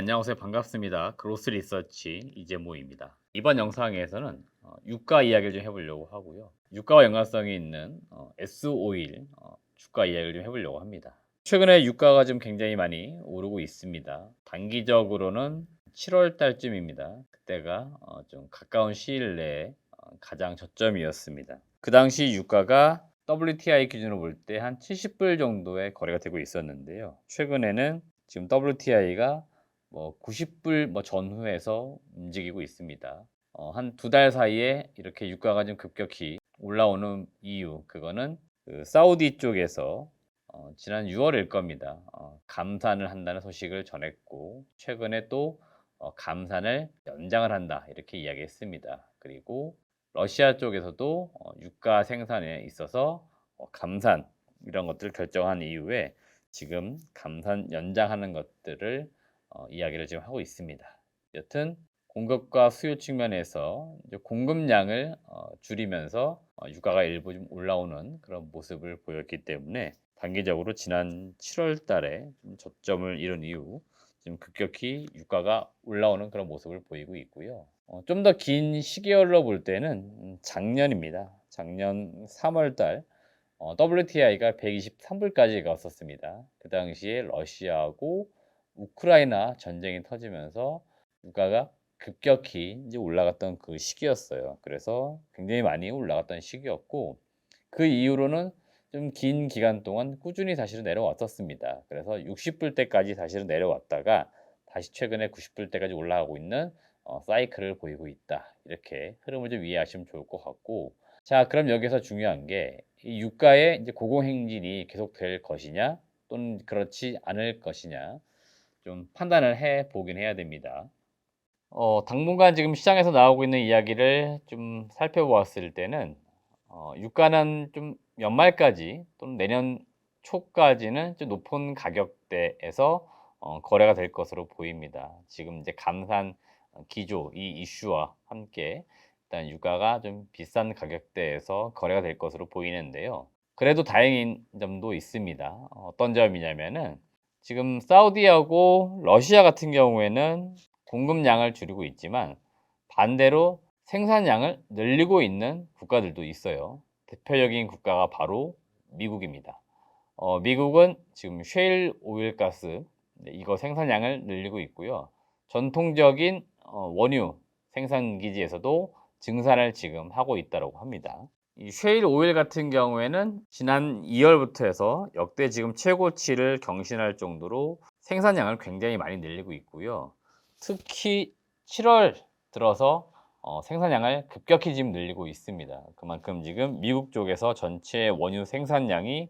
안녕하세요. 반갑습니다. 그로스 리서치 이재모입니다. 이번 영상에서는 유가 이야기를 좀 해보려고 하고요. 유가와 연관성이 있는 S-오일 주가 이야기를 좀 해보려고 합니다. 최근에 유가가 좀 굉장히 많이 오르고 있습니다. 단기적으로는 7월 달쯤입니다. 그때가 좀 가까운 시일 내에 가장 저점이었습니다. 그 당시 유가가 WTI 기준으로 볼 때 한 70불 정도의 거래가 되고 있었는데요. 최근에는 지금 WTI가 90불 전후에서 움직이고 있습니다. 한 2달 사이에 이렇게 유가가 좀 급격히 올라오는 이유, 그거는 그 사우디 쪽에서 지난 6월일 겁니다. 감산을 한다는 소식을 전했고, 최근에 또 감산을 연장을 한다 이렇게 이야기했습니다. 그리고 러시아 쪽에서도 유가 생산에 있어서 감산 이런 것들을 결정한 이후에 지금 감산 연장하는 것들을 이야기를 지금 하고 있습니다. 여튼 공급과 수요 측면에서 이제 공급량을 줄이면서 유가가 일부 좀 올라오는 그런 모습을 보였기 때문에 단기적으로 지난 7월 달에 좀 저점을 이룬 이후 지금 급격히 유가가 올라오는 그런 모습을 보이고 있고요. 좀 더 긴 시계열로 볼 때는 작년입니다. 작년 3월 달 WTI가 123불까지 갔었습니다. 그 당시에 러시아하고 우크라이나 전쟁이 터지면서 유가가 급격히 이제 올라갔던 그 시기였어요. 그래서 굉장히 많이 올라갔던 시기였고, 그 이후로는 좀 긴 기간 동안 꾸준히 사실은 내려왔었습니다. 그래서 60불대까지 사실은 내려왔다가 다시 최근에 90불대까지 올라가고 있는 사이클을 보이고 있다. 이렇게 흐름을 좀 이해하시면 좋을 것 같고, 자, 그럼 여기서 중요한 게 이 유가의 이제 고공행진이 계속될 것이냐 또는 그렇지 않을 것이냐 좀 판단을 해 보긴 해야 됩니다. 당분간 지금 시장에서 나오고 있는 이야기를 좀 살펴보았을 때는 유가는 좀 연말까지 또는 내년 초까지는 좀 높은 가격대에서 거래가 될 것으로 보입니다. 지금 이제 감산 기조 이 이슈와 함께 일단 유가가 좀 비싼 가격대에서 거래가 될 것으로 보이는데요. 그래도 다행인 점도 있습니다. 어떤 점이냐면은 지금 사우디하고 러시아 같은 경우에는 공급량을 줄이고 있지만 반대로 생산량을 늘리고 있는 국가들도 있어요. 대표적인 국가가 바로 미국입니다. 미국은 지금 셰일 오일 가스 이거 생산량을 늘리고 있고요. 전통적인 원유 생산 기지에서도 증산을 지금 하고 있다고 합니다. 이 셰일 오일 같은 경우에는 지난 2월부터 해서 역대 지금 최고치를 경신할 정도로 생산량을 굉장히 많이 늘리고 있고요. 특히 7월 들어서 생산량을 급격히 지금 늘리고 있습니다. 그만큼 지금 미국 쪽에서 전체 원유 생산량이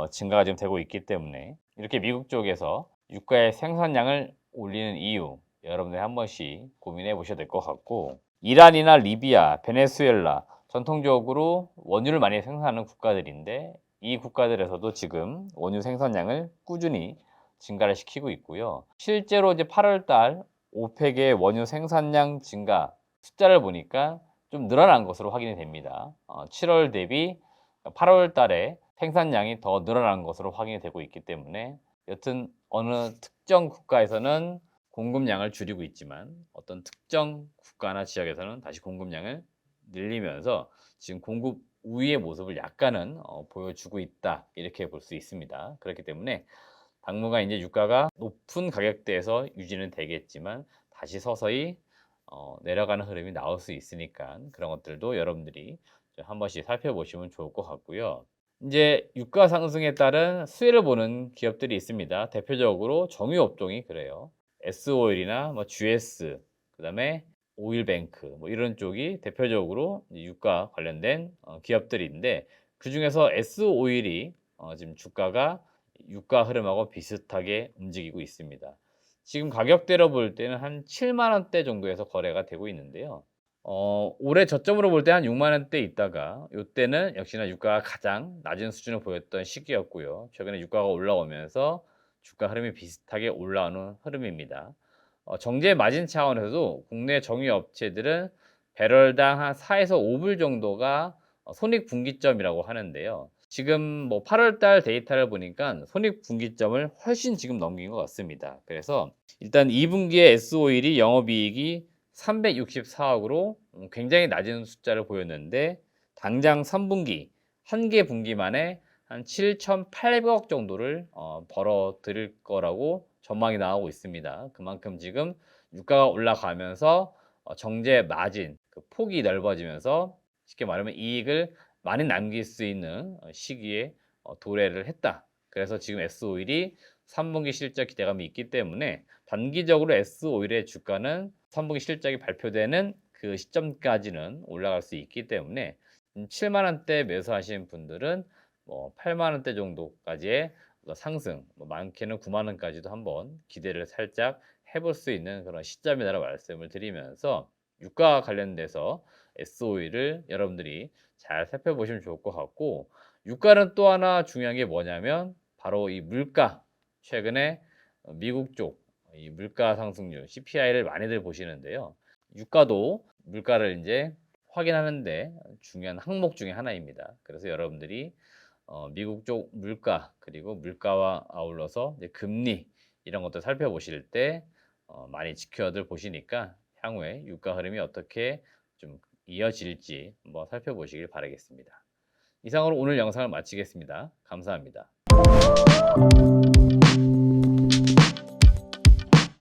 증가가 지금 되고 있기 때문에 이렇게 미국 쪽에서 유가의 생산량을 올리는 이유 여러분들이 한 번씩 고민해 보셔야 될 것 같고, 이란이나 리비아, 베네수엘라 전통적으로 원유를 많이 생산하는 국가들인데 이 국가들에서도 지금 원유 생산량을 꾸준히 증가를 시키고 있고요. 실제로 이제 8월 달 오펙의 원유 생산량 증가 숫자를 보니까 좀 늘어난 것으로 확인이 됩니다. 7월 대비 8월 달에 생산량이 더 늘어난 것으로 확인이 되고 있기 때문에 여튼 어느 특정 국가에서는 공급량을 줄이고 있지만 어떤 특정 국가나 지역에서는 다시 공급량을 늘리면서 지금 공급 우위의 모습을 약간은 보여주고 있다 이렇게 볼 수 있습니다. 그렇기 때문에 당분간 이제 유가가 높은 가격대에서 유지는 되겠지만 다시 서서히 내려가는 흐름이 나올 수 있으니까 그런 것들도 여러분들이 한 번씩 살펴보시면 좋을 것 같고요. 이제 유가 상승에 따른 수혜를 보는 기업들이 있습니다. 대표적으로 정유 업종이 그래요. S오일이나 GS, 그다음에 오일뱅크 이런 쪽이 대표적으로 유가 관련된 기업들인데, 그중에서 S오일이 지금 주가가 유가 흐름하고 비슷하게 움직이고 있습니다. 지금 가격대로 볼 때는 한 7만 원대 정도에서 거래가 되고 있는데요. 올해 저점으로 볼 때 한 6만 원대 있다가 요때는 역시나 유가가 가장 낮은 수준을 보였던 시기였고요. 최근에 유가가 올라오면서 주가 흐름이 비슷하게 올라오는 흐름입니다. 정제 마진 차원에서도 국내 정유 업체들은 배럴당 한 4에서 5불 정도가 손익 분기점이라고 하는데요. 지금 뭐 8월 달 데이터를 보니까 손익분기점을 훨씬 지금 넘긴 것 같습니다. 그래서 일단 2 분기에 S-오일이 영업이익이 364억으로 굉장히 낮은 숫자를 보였는데 당장 3 분기, 한 개 분기 만에 한 7,800억 정도를 벌어들일 거라고 전망이 나오고 있습니다. 그만큼 지금 유가가 올라가면서 정제 마진 그 폭이 넓어지면서 쉽게 말하면 이익을 많이 남길 수 있는 시기에 도래를 했다. 그래서 지금 S-오일이 3 분기 실적 기대감이 있기 때문에 단기적으로 S-오일의 주가는 3 분기 실적이 발표되는 그 시점까지는 올라갈 수 있기 때문에 7만 원대 매수하신 분들은 뭐 8만 원대 정도까지의 상승, 뭐 많게는 9만 원까지도 한번 기대를 살짝 해볼 수 있는 그런 시점이다라고 말씀을 드리면서 유가 관련돼서 S-오일을 여러분들이 잘 살펴보시면 좋을 것 같고 유가는 또 하나 중요한 게 뭐냐면 바로 이 물가 최근에 미국 쪽 이 물가 상승률 CPI를 많이들 보시는데요. 유가도 물가를 이제 확인하는 데 중요한 항목 중에 하나입니다. 그래서 여러분들이 미국 쪽 물가 그리고 물가와 아울러서 이제 금리 이런 것도 살펴보실 때 많이 지켜들 보시니까 향후에 유가 흐름이 어떻게 좀 이어질지 한번 살펴보시길 바라겠습니다. 이상으로 오늘 영상을 마치겠습니다. 감사합니다.